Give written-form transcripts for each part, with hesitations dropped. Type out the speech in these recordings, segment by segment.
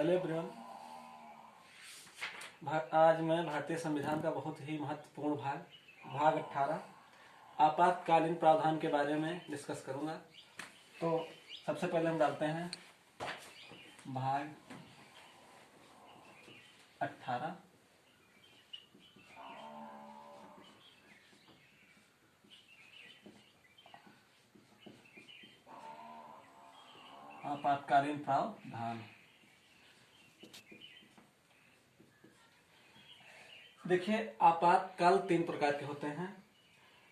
Hello everyone. आज मैं भारतीय संविधान का बहुत ही महत्वपूर्ण भाग 18 आपातकालीन प्रावधान के बारे में डिस्कस करूंगा। तो सबसे पहले हम डालते हैं भाग 18। आपातकालीन प्रावधान। देखिए, आपातकाल 3 प्रकार के होते हैं।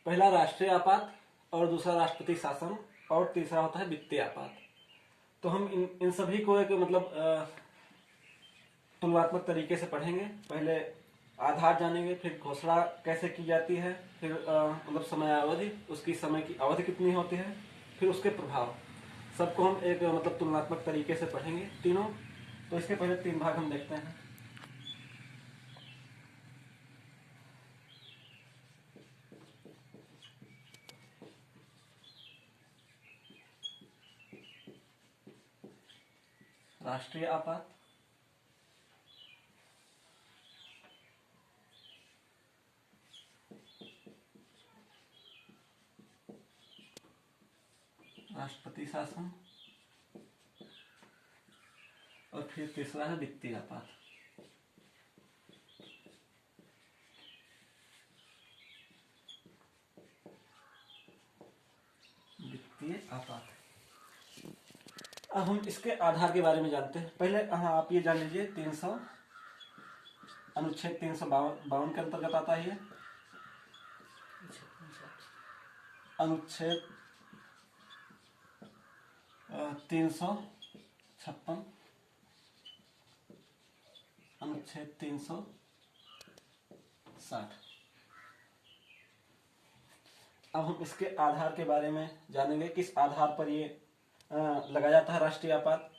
पहला राष्ट्रीय आपात, और दूसरा राष्ट्रपति शासन, और तीसरा होता है वित्तीय आपात। तो हम इन सभी को एक तुलनात्मक तरीके से पढ़ेंगे। पहले आधार जानेंगे, फिर घोषणा कैसे की जाती है, फिर समयावधि, उसकी समय की अवधि कितनी होती है, फिर उसके प्रभाव, सबको हम एक तुलनात्मक तरीके से पढ़ेंगे तीनों। तो इसके पहले 3 भाग हम देखते हैं। राष्ट्रीय आपात, राष्ट्रपति शासन, और फिर तीसरा है वित्तीय आपात। वित्तीय आपात। अब हम इसके आधार के बारे में जानते हैं। पहले आप ये जान लीजिए, 300 अनुच्छेद 352 के अंतर्गत आता है। अनुच्छेद 356, अनुच्छेद 360। अब हम इसके आधार के बारे में जानेंगे, किस आधार पर ये लगाया जाता है राष्ट्रीय आपात।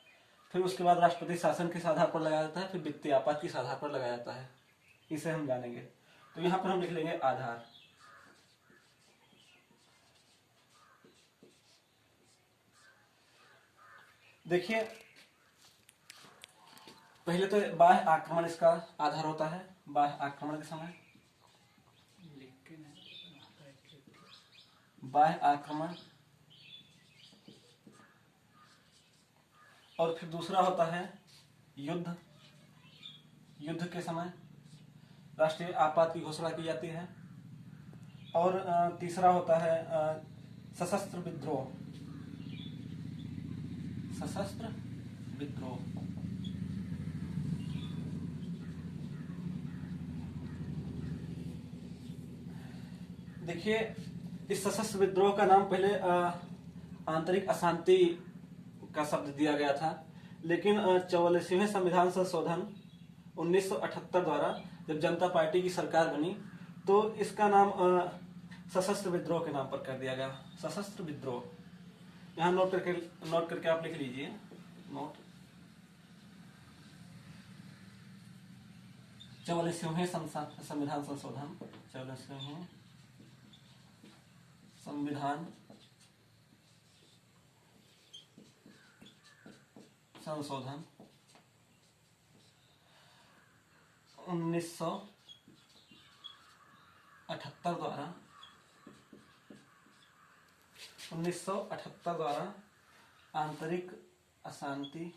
फिर उसके बाद राष्ट्रपति शासन किस आधार पर लगाया जाता है, फिर वित्तीय आपात किस आधार पर लगाया जाता है, इसे हम जानेंगे। तो यहाँ पर हम लिख लेंगे आधार। देखिए, पहले तो बाह्य आक्रमण इसका आधार होता है। बाह्य आक्रमण के समय, बाह्य आक्रमण, और फिर दूसरा होता है युद्ध। युद्ध के समय राष्ट्रीय आपात की घोषणा की जाती है। और तीसरा होता है सशस्त्र विद्रोह। सशस्त्र विद्रोह। देखिए, इस सशस्त्र विद्रोह का नाम पहले आंतरिक अशांति का शब्द दिया गया था, लेकिन 44वें संविधान संशोधन 1978 द्वारा जब जनता पार्टी की सरकार बनी, तो इसका नाम सशस्त्र विद्रोह के नाम पर कर दिया गया। सशस्त्र विद्रोह। यहाँ नोट करके आप लिख लीजिए। नोट 44वें संविधान संशोधन, 44वें संविधान संशोधन 1978 द्वारा आंतरिक अशांति,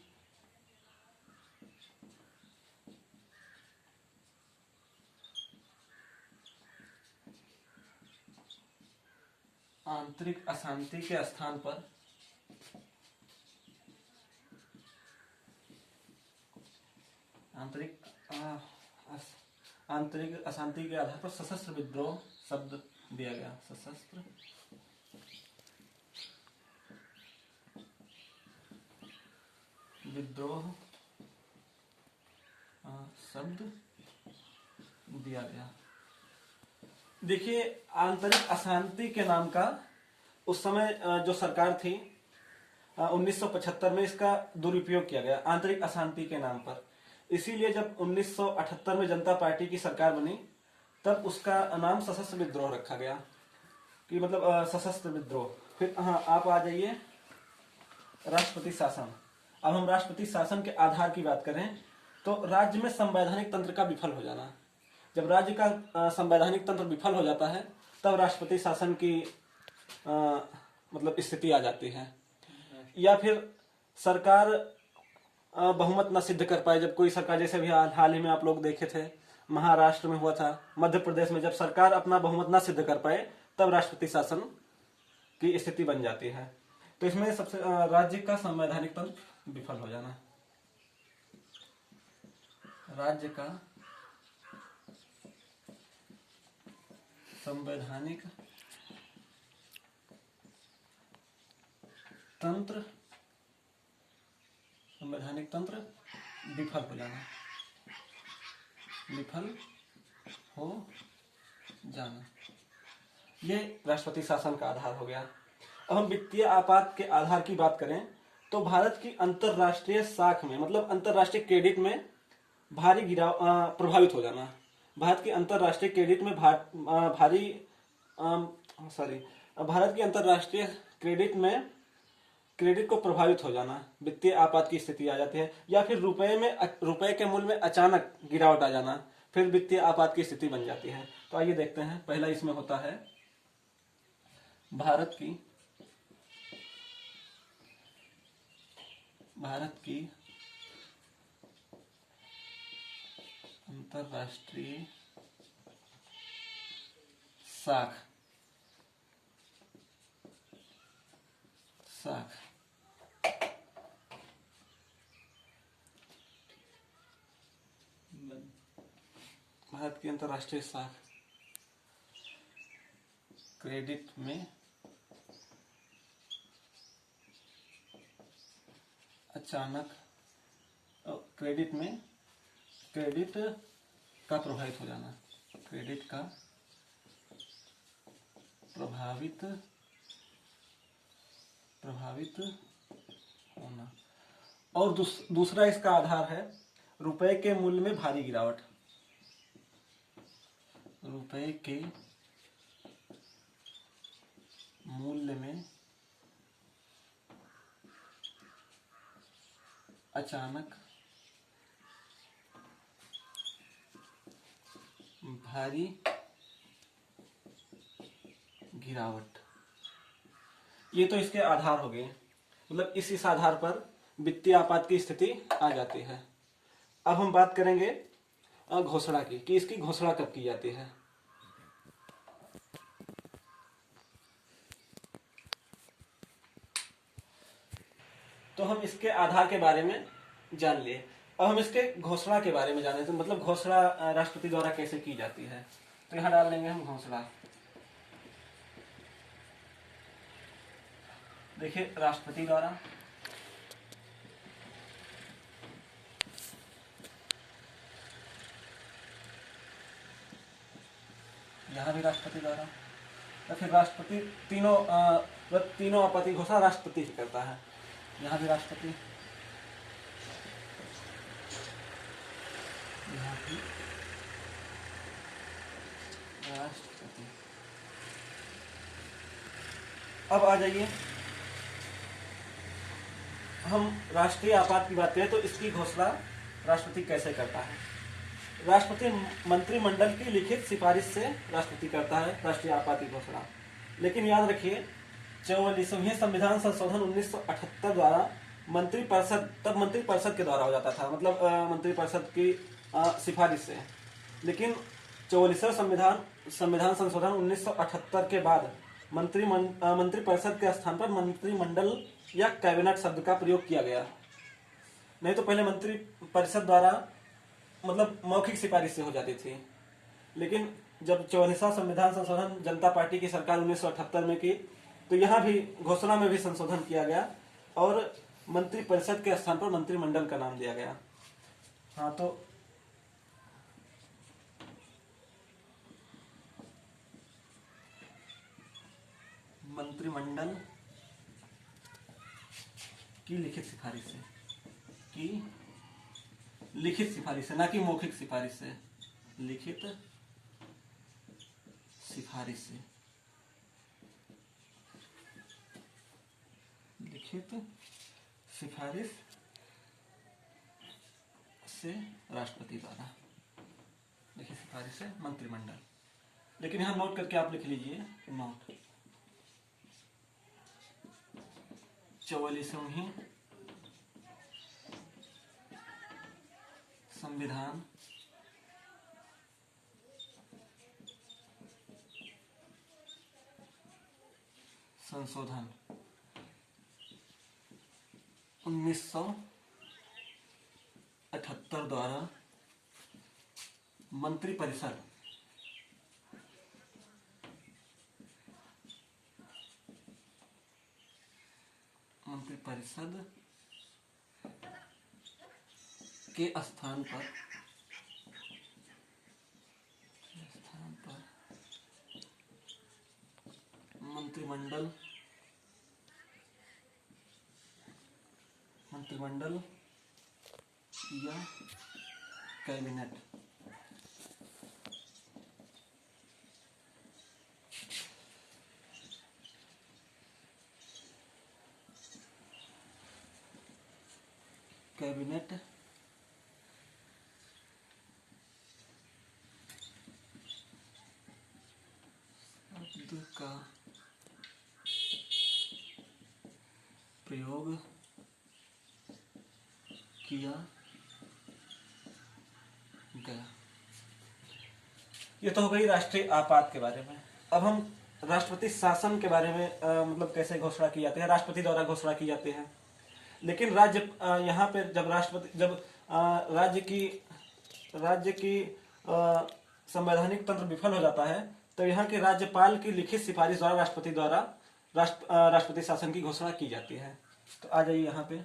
आंतरिक अशांति के स्थान पर आंतरिक अशांति के आधार पर सशस्त्र विद्रोह शब्द दिया गया। सशस्त्र विद्रोह शब्द दिया गया। देखिए, आंतरिक अशांति के नाम का उस समय जो सरकार थी 1975 में इसका दुरुपयोग किया गया आंतरिक अशांति के नाम पर। इसीलिए जब 1978 में जनता पार्टी की सरकार बनी, तब उसका नाम सशस्त्र विद्रोह रखा गया, कि सशस्त्र विद्रोह। फिर आप आ जाइए राष्ट्रपति शासन। अब हम राष्ट्रपति शासन के आधार की बात करें तो राज्य में संवैधानिक तंत्र का विफल हो जाना। जब राज्य का संवैधानिक तंत्र विफल हो जाता है तब राष्ट्रपति शासन की मतलब स्थिति आ जाती है। या फिर सरकार बहुमत न सिद्ध कर पाए, जब कोई सरकार, जैसे अभी हाल ही में आप लोग देखे थे महाराष्ट्र में हुआ था, मध्य प्रदेश में जब सरकार अपना बहुमत न सिद्ध कर पाए तब राष्ट्रपति शासन की स्थिति बन जाती है। तो इसमें सबसे राज्य का संवैधानिक तंत्र विफल हो जाना, राज्य का संवैधानिक तंत्र विफल हो जाना, ये राष्ट्रपति शासन का आधार हो गया। अब हम वित्तीय आपात के आधार की बात करें तो भारत की अंतरराष्ट्रीय साख में, मतलब अंतरराष्ट्रीय क्रेडिट में भारी गिराव प्रभावित हो जाना। भारत की अंतरराष्ट्रीय क्रेडिट में भारत की अंतरराष्ट्रीय क्रेडिट को प्रभावित हो जाना, वित्तीय आपात की स्थिति आ जाती है। या फिर रुपए के मूल्य में अचानक गिरावट आ जाना, फिर वित्तीय आपात की स्थिति बन जाती है। तो आइए देखते हैं। पहला इसमें होता है भारत की अंतरराष्ट्रीय साख भारत की अंतरराष्ट्रीय साख क्रेडिट में अचानक क्रेडिट का प्रभावित हो जाना, क्रेडिट का प्रभावित होना। और दूसरा इसका आधार है रुपए के मूल्य में भारी गिरावट, रुपए के मूल्य में अचानक भारी गिरावट। ये तो इसके आधार हो गए, मतलब इस आधार पर वित्तीय आपात की स्थिति आ जाती है। अब हम बात करेंगे घोषणा की, कि इसकी घोषणा कब की जाती है। तो हम इसके आधार के बारे में जान लिए। अब हम इसके घोषणा के बारे में जाने, तो मतलब घोषणा राष्ट्रपति द्वारा कैसे की जाती है। तो यहां डाल लेंगे हम घोषणा। देखिए राष्ट्रपति द्वारा, यहाँ भी राष्ट्रपति द्वारा, तो फिर राष्ट्रपति तीनों आपत्ति घोषणा राष्ट्रपति ही करता है। यहाँ भी राष्ट्रपति, यहाँ भी राष्ट्रपति। अब आ जाइए, हम राष्ट्रीय आपात की बात करें तो इसकी घोषणा राष्ट्रपति कैसे करता है। राष्ट्रपति मंत्रिमंडल की लिखित सिफारिश से राष्ट्रपति करता है राष्ट्रीय आपात की घोषणा। लेकिन याद रखिए 44वें संविधान संशोधन 1978 द्वारा मंत्रिपरिषद के द्वारा हो जाता था, मतलब मंत्रिपरिषद की सिफारिश से। लेकिन 44वें संविधान संशोधन 1978 के बाद मंत्रिपरिषद के स्थान पर मंत्रिमंडल या कैबिनेट शब्द का प्रयोग किया गया। नहीं तो पहले मंत्रिपरिषद द्वारा मतलब मौखिक सिफारिश से हो जाती थी। लेकिन जब 44वां संविधान संशोधन जनता पार्टी की सरकार 1978 में की, तो यहाँ भी घोषणा में भी संशोधन किया गया और मंत्रिपरिषद के स्थान पर मंत्रिमंडल का नाम दिया गया। हाँ, तो मंत्रिमंडल की लिखित सिफारिश से, ना कि मौखिक सिफारिश से, लिखित सिफारिश से राष्ट्रपति द्वारा। देखिए सिफारिश से मंत्रिमंडल। लेकिन यहाँ नोट करके आप लिख लीजिए, नोट 44वीं संविधान संशोधन 1978 द्वारा मंत्रिपरिषद के स्थान पर मंत्रिमंडल या कैबिनेट शब्द का प्रयोग किया गया। ये तो हो गई राष्ट्रीय आपात के बारे में। अब हम राष्ट्रपति शासन के बारे में मतलब कैसे घोषणा की जाती है, राष्ट्रपति द्वारा घोषणा की जाती है। लेकिन राज्य यहाँ पे जब राष्ट्रपति राज्य की संवैधानिक तंत्र विफल हो जाता है तो यहाँ के राज्यपाल की लिखित सिफारिश द्वारा राष्ट्रपति शासन की घोषणा की जाती है। तो आ जाइए यहाँ पे,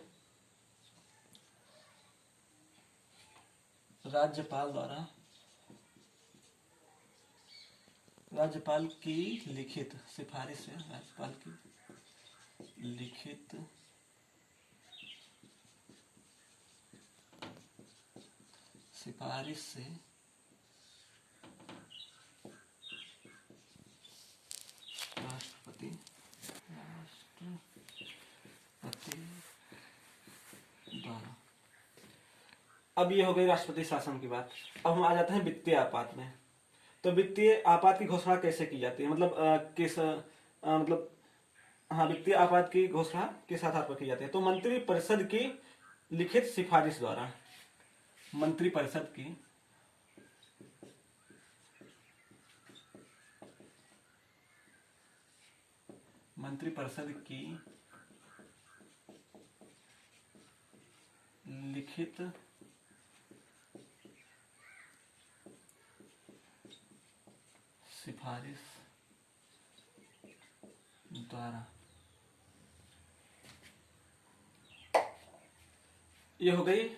राज्यपाल की लिखित सिफारिश से राष्ट्रपति द्वारा। अब ये हो गई राष्ट्रपति शासन की बात। अब हम आ जाते हैं वित्तीय आपात में। तो वित्तीय आपात की घोषणा कैसे की जाती है, मतलब वित्तीय आपात की घोषणा किस आधार पर की जाती है? तो मंत्रिपरिषद की लिखित सिफारिश द्वारा। मंत्रिपरिषद की लिखित सिफारिश द्वारा ये हो गई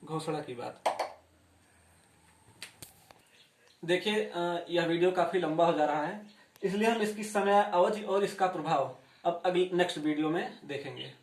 घोषणा की बात। देखिए यह वीडियो काफी लंबा हो जा रहा है, इसलिए हम इसकी समय अवधि और इसका प्रभाव अब अगली नेक्स्ट वीडियो में देखेंगे।